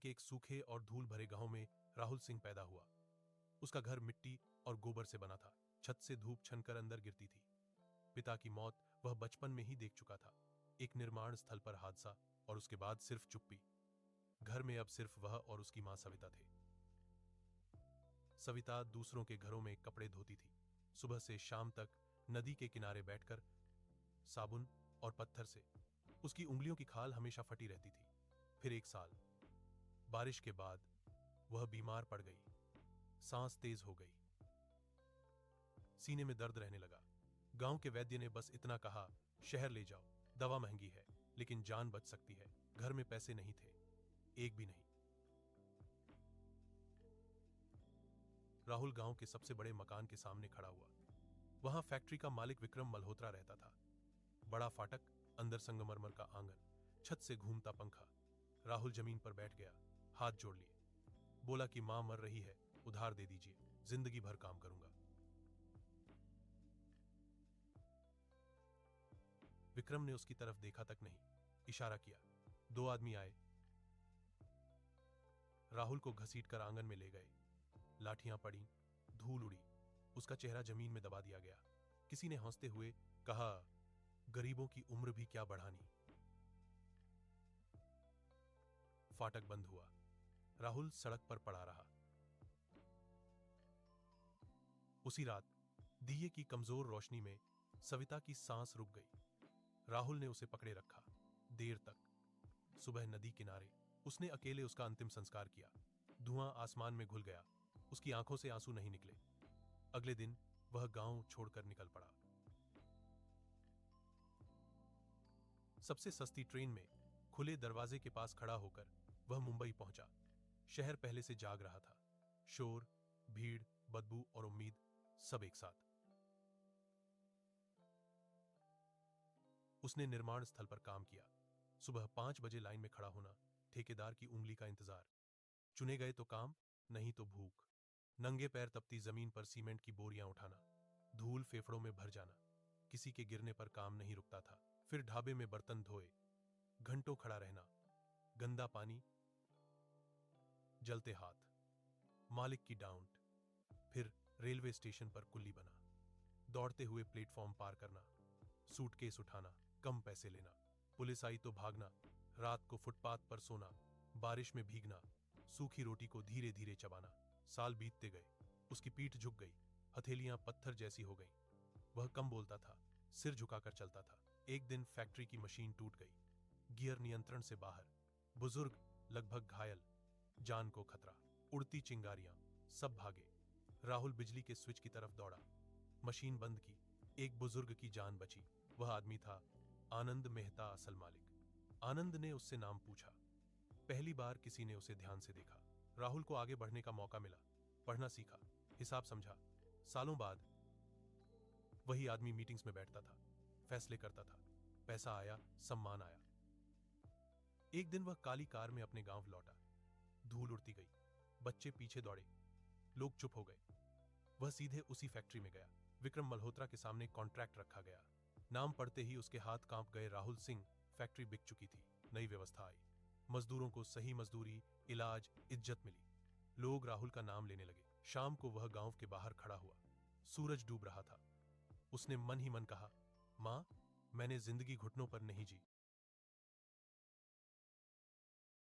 के एक सूखे और धूल भरे गांव में राहुल सिंह पैदा हुआ। उसका घर मिट्टी और गोबर से बना था। छत से धूप छनकर अंदर गिरती थी। पिता की मौत वह बचपन में ही देख चुका था। एक निर्माण स्थल पर हादसा और उसके बाद सिर्फ चुप्पी। घर में अब सिर्फ वह और उसकी मां सविता थे। सविता दूसरों के घरों में कपड़े धोती थी। सुबह से शाम तक नदी के किनारे बैठकर साबुन और पत्थर से उसकी उंगलियों की खाल हमेशा फटी रहती थी। फिर एक साल बारिश के बाद वह बीमार पड़ गई। सांस तेज हो गई, सीने में दर्द रहने लगा। गांव के वैद्य ने बस इतना कहा, शहर ले जाओ, दवा महंगी है लेकिन जान बच सकती है। घर में पैसे नहीं थे, एक भी नहीं। राहुल गांव के सबसे बड़े मकान के सामने खड़ा हुआ। वहां फैक्ट्री का मालिक विक्रम मल्होत्रा रहता था। बड़ा फाटक, अंदर संगमरमर का आंगन, छत से घूमता पंखा। राहुल जमीन पर बैठ गया, हाथ जोड़ लिए। बोला कि मां मर रही है, उधार दे दीजिए, जिंदगी भर काम करूंगा। विक्रम ने उसकी तरफ देखा तक नहीं, इशारा किया। दो आदमी आए, राहुल को घसीटकर आंगन में ले गए। लाठियां पड़ी, धूल उड़ी, उसका चेहरा जमीन में दबा दिया गया। किसी ने हंसते हुए कहा, गरीबों की उम्र भी क्या बढ़ानी। फाटक बंद हुआ। राहुल सड़क पर पड़ा रहा। उसी रात दिए की कमजोर रोशनी में सविता की सांस रुक गई। राहुल ने उसे पकड़े रखा देर तक। सुबह नदी किनारे उसने अकेले उसका अंतिम संस्कार किया। धुआं आसमान में घुल गया, उसकी आंखों से आंसू नहीं निकले। अगले दिन वह गांव छोड़कर निकल पड़ा। सबसे सस्ती ट्रेन में खुले दरवाजे के पास खड़ा होकर वह मुंबई पहुंचा। शहर पहले से जाग रहा था। शोर, भीड़, बदबू और उम्मीद, सब एक साथ। उसने निर्माण स्थल पर काम किया। सुबह 5 बजे लाइन में खड़ा होना, ठेकेदार की उंगली का इंतजार। चुने गए तो काम, नहीं तो भूख। नंगे पैर तपती जमीन पर सीमेंट की बोरियां उठाना, धूल फेफड़ों में भर जाना। किसी के गिरने पर काम नहीं रुकता था। फिर ढाबे में बर्तन धोए, घंटों खड़ा रहना, गंदा पानी, जलते हाथ, मालिक की डांट। फिर रेलवे स्टेशन पर कुल्ली बना, दौड़ते हुए प्लेटफॉर्म पार करना, सूटकेस उठाना, कम पैसे लेना। पुलिस आई तो भागना, रात को फुटपाथ पर सोना, बारिश में भीगना, सूखी रोटी को धीरे धीरे चबाना। साल बीतते गए, उसकी पीठ झुक गई, हथेलियां पत्थर जैसी हो गईं। वह कम बोलता था, सिर झुकाकर चलता था। एक दिन फैक्ट्री की मशीन टूट गई, गियर नियंत्रण से बाहर, बुजुर्ग लगभग घायल, जान को खतरा। उड़ती चिंगारियां, सब भागे। राहुल बिजली के स्विच की तरफ दौड़ा, मशीन बंद की। एक बुजुर्ग की जान बची। वह आदमी था आनंद मेहता, असल मालिक। आनंद ने उससे नाम पूछा। पहली बार किसी ने उसे ध्यान से देखा। राहुल को आगे बढ़ने का मौका मिला, पढ़ना सीखा, हिसाब समझा। सालों बाद वही आदमी मीटिंग्स में बैठता था, फैसले करता था। पैसा आया, सम्मान आया। एक दिन वह काली कार में अपने गांव लौटा। धूल उड़ती गई, बच्चे पीछे दौड़े, लोग चुप हो गए। वह सीधे उसी फैक्ट्री में गया। विक्रम मल्होत्रा के सामने कॉन्ट्रैक्ट रखा गया। नाम पढ़ते ही उसके हाथ कांप गए। राहुल सिंह। फैक्ट्री बिक चुकी थी। नई व्यवस्था आई, मजदूरों को सही मजदूरी, इलाज, इज्जत मिली। लोग राहुल का नाम लेने लगे। शाम को वह गांव के बाहर खड़ा हुआ। सूरज डूब रहा था। उसने मन ही मन कहा, मां, मैंने जिंदगी घुटनों पर नहीं जी,